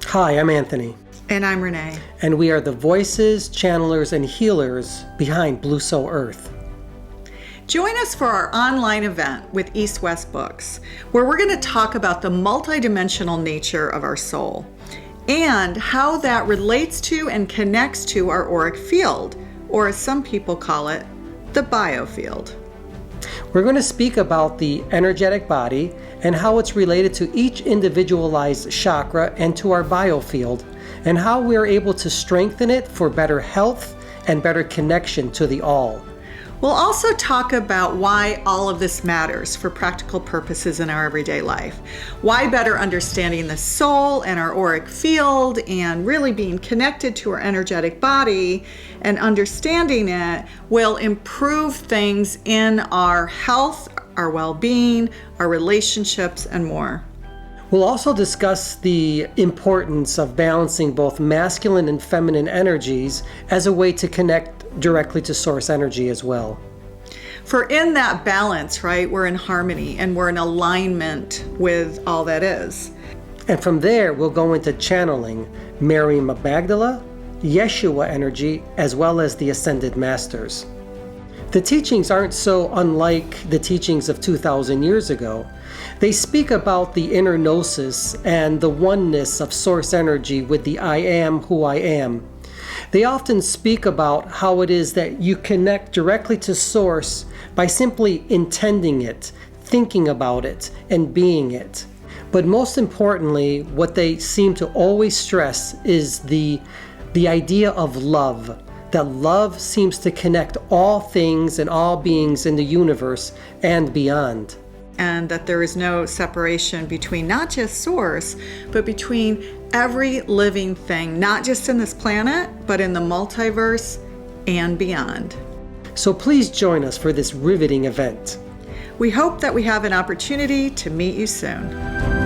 Hi, I'm Anthony. And I'm Renee. And we are the voices, channelers, and healers behind Blue Soul Earth. Join us for our online event with East West Books, where we're going to talk about the multidimensional nature of our soul and how that relates to and connects to our auric field, or as some people call it, the biofield. We're going to speak about the energetic body and how it's related to each individualized chakra and to our biofield, and how we are able to strengthen it for better health and better connection to the all. We'll also talk about why all of this matters for practical purposes in our everyday life. Why better understanding the soul and our auric field and really being connected to our energetic body and understanding it will improve things in our health, our well-being, our relationships, and more. We'll also discuss the importance of balancing both masculine and feminine energies as a way to connect directly to source energy as well. For in that balance, right, we're in harmony and we're in alignment with all that is. And from there, we'll go into channeling Mary Magdala, Yeshua energy, as well as the Ascended Masters. The teachings aren't so unlike the teachings of 2,000 years ago. They speak about the inner gnosis and the oneness of source energy with the I am who I am. They often speak about how it is that you connect directly to source by simply intending it, thinking about it, and being it. But most importantly, what they seem to always stress is the idea of love. That love seems to connect all things and all beings in the universe and beyond. And that there is no separation between not just source, but between every living thing, not just in this planet, but in the multiverse and beyond. So please join us for this riveting event. We hope that we have an opportunity to meet you soon.